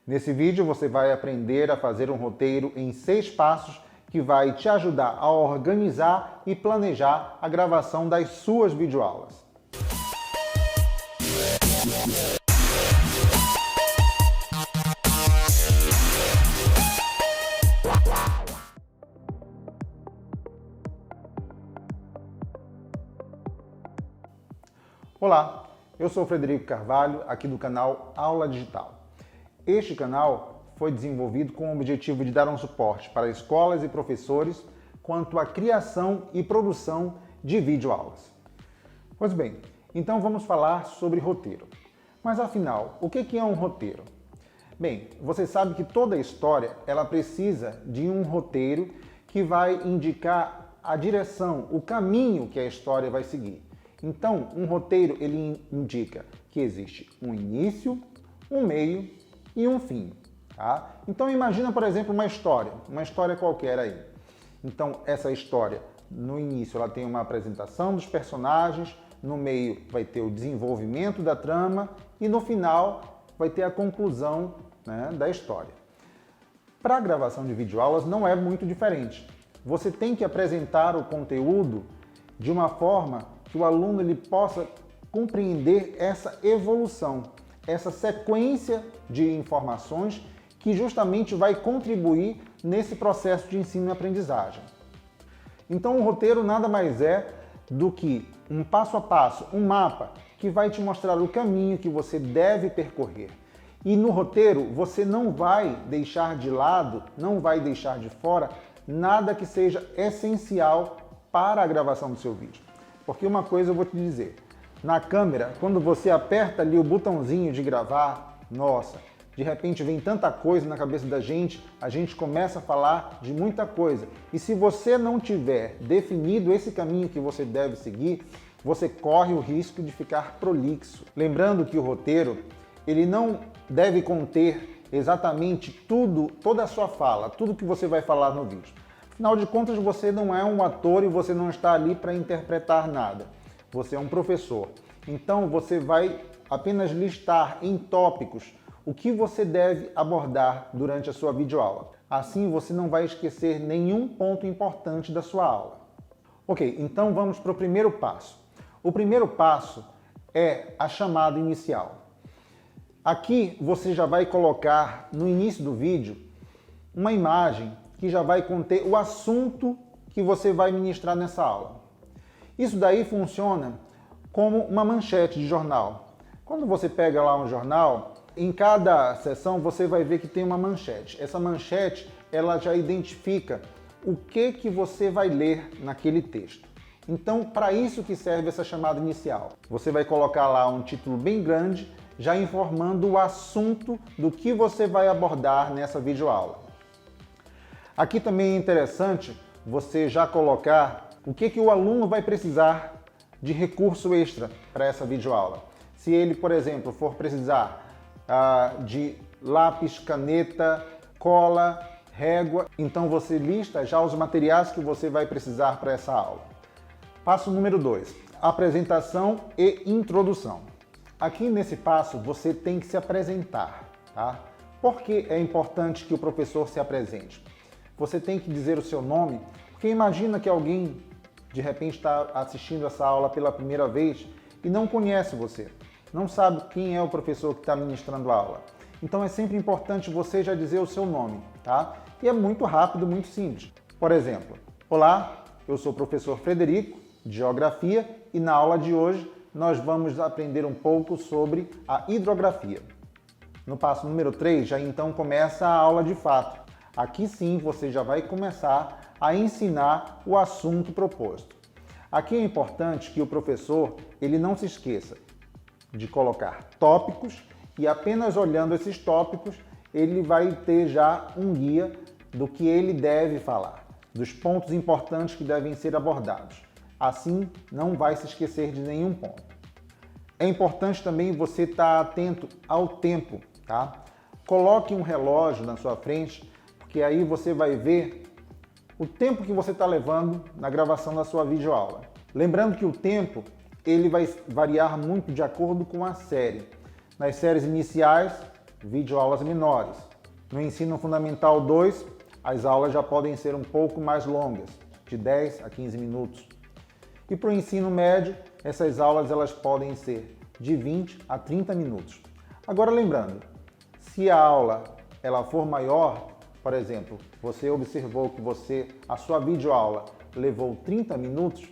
Nesse vídeo você vai aprender a fazer um roteiro em 6 passos que vai te ajudar a organizar e planejar a gravação das suas videoaulas. Olá, eu sou o Frederico Carvalho, aqui do canal Aula Digital. Este canal foi desenvolvido com o objetivo de dar um suporte para escolas e professores quanto à criação e produção de videoaulas. Pois bem, então vamos falar sobre roteiro. Mas afinal, o que é um roteiro? Bem, você sabe que toda história ela precisa de um roteiro que vai indicar a direção, o caminho que a história vai seguir. Então, um roteiro ele indica que existe um início, um meio e um fim. Tá? Então, imagina, por exemplo, uma história qualquer aí. Então, essa história, no início, ela tem uma apresentação dos personagens, no meio vai ter o desenvolvimento da trama e no final vai ter a conclusão, né, da história. Para a gravação de videoaulas não é muito diferente. Você tem que apresentar o conteúdo de uma forma que o aluno ele possa compreender essa evolução, essa sequência de informações que justamente vai contribuir nesse processo de ensino e aprendizagem. Então o roteiro nada mais é do que um passo a passo, um mapa que vai te mostrar o caminho que você deve percorrer. E no roteiro você não vai deixar de lado, não vai deixar de fora nada que seja essencial para a gravação do seu vídeo. Porque uma coisa eu vou te dizer, na câmera, quando você aperta ali o botãozinho de gravar, nossa, de repente vem tanta coisa na cabeça da gente, a gente começa a falar de muita coisa. E se você não tiver definido esse caminho que você deve seguir, você corre o risco de ficar prolixo. Lembrando que o roteiro, ele não deve conter exatamente tudo, toda a sua fala, tudo que você vai falar no vídeo. Afinal de contas, você não é um ator e você não está ali para interpretar nada. Você é um professor. Então, você vai apenas listar em tópicos o que você deve abordar durante a sua videoaula. Assim, você não vai esquecer nenhum ponto importante da sua aula. Ok, então vamos para o primeiro passo. O primeiro passo é a chamada inicial. Aqui, você já vai colocar no início do vídeo uma imagem que já vai conter o assunto que você vai ministrar nessa aula. Isso daí funciona como uma manchete de jornal. Quando você pega lá um jornal, em cada seção você vai ver que tem uma manchete. Essa manchete, ela já identifica o que você vai ler naquele texto. Então, para isso que serve essa chamada inicial. Você vai colocar lá um título bem grande, já informando o assunto do que você vai abordar nessa videoaula. Aqui também é interessante você já colocar o que o aluno vai precisar de recurso extra para essa videoaula. Se ele, por exemplo, for precisar de lápis, caneta, cola, régua, então você lista já os materiais que você vai precisar para essa aula. Passo número 2, apresentação e introdução. Aqui nesse passo você tem que se apresentar, tá? Por que é importante que o professor se apresente? Você tem que dizer o seu nome, porque imagina que alguém de repente está assistindo essa aula pela primeira vez e não conhece você, não sabe quem é o professor que está ministrando a aula. Então é sempre importante você já dizer o seu nome, tá? E é muito rápido, muito simples. Por exemplo, olá, eu sou o professor Frederico, de Geografia, e na aula de hoje nós vamos aprender um pouco sobre a hidrografia. No passo número 3, já então começa a aula de fato. Aqui sim você já vai começar a ensinar o assunto proposto. Aqui é importante que o professor ele não se esqueça de colocar tópicos e apenas olhando esses tópicos ele vai ter já um guia do que ele deve falar, dos pontos importantes que devem ser abordados. Assim não vai se esquecer de nenhum ponto. É importante também você estar atento ao tempo, tá? Coloque um relógio na sua frente, porque aí você vai ver o tempo que você está levando na gravação da sua videoaula. Lembrando que o tempo ele vai variar muito de acordo com a série. Nas séries iniciais, videoaulas menores. No ensino fundamental 2, as aulas já podem ser um pouco mais longas, de 10 a 15 minutos. E para o ensino médio, essas aulas elas podem ser de 20 a 30 minutos. Agora lembrando, se a aula ela for maior, por exemplo, você observou que a sua videoaula levou 30 minutos,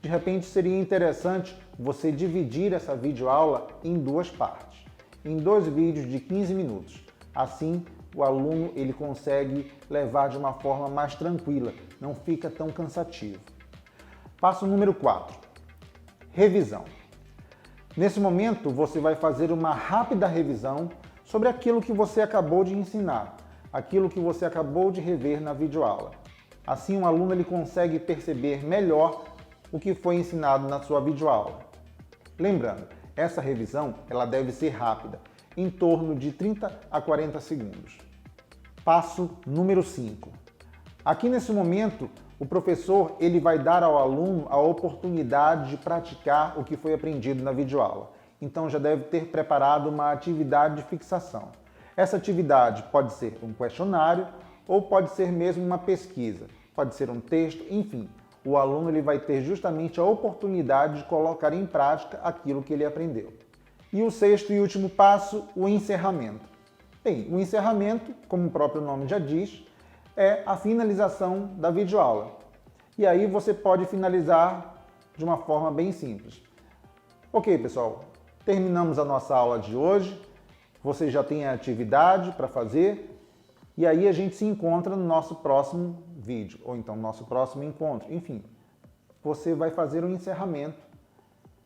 de repente seria interessante você dividir essa videoaula em duas partes, em 2 vídeos de 15 minutos. Assim, o aluno ele consegue levar de uma forma mais tranquila, não fica tão cansativo. Passo número 4, revisão. Nesse momento, você vai fazer uma rápida revisão sobre aquilo que você acabou de ensinar, aquilo que você acabou de rever na videoaula. Assim, o aluno ele consegue perceber melhor o que foi ensinado na sua videoaula. Lembrando, essa revisão ela deve ser rápida, em torno de 30 a 40 segundos. Passo número 5. Aqui nesse momento, o professor ele vai dar ao aluno a oportunidade de praticar o que foi aprendido na videoaula. Então já deve ter preparado uma atividade de fixação. Essa atividade pode ser um questionário ou pode ser mesmo uma pesquisa, pode ser um texto, enfim. O aluno ele vai ter justamente a oportunidade de colocar em prática aquilo que ele aprendeu. E o 6º e último passo, o encerramento. Bem, o encerramento, como o próprio nome já diz, é a finalização da videoaula. E aí você pode finalizar de uma forma bem simples. Ok, pessoal, terminamos a nossa aula de hoje. Você já tem a atividade para fazer e aí a gente se encontra no nosso próximo vídeo, ou então no nosso próximo encontro. Enfim, você vai fazer o encerramento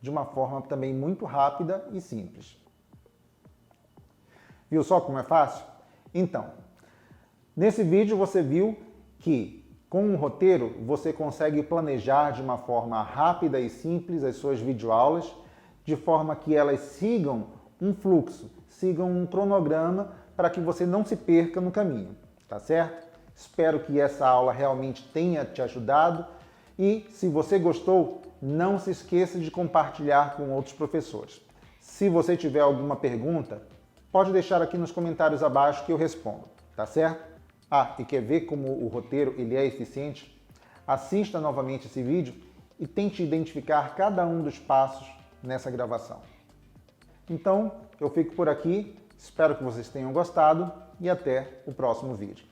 de uma forma também muito rápida e simples. Viu só como é fácil? Então, nesse vídeo você viu que com um roteiro você consegue planejar de uma forma rápida e simples as suas videoaulas, de forma que elas sigam um fluxo, sigam um cronograma para que você não se perca no caminho, tá certo? Espero que essa aula realmente tenha te ajudado e se você gostou, não se esqueça de compartilhar com outros professores. Se você tiver alguma pergunta, pode deixar aqui nos comentários abaixo que eu respondo, tá certo? Ah, e quer ver como o roteiro ele é eficiente? Assista novamente esse vídeo e tente identificar cada um dos passos nessa gravação. Então, eu fico por aqui, espero que vocês tenham gostado e até o próximo vídeo.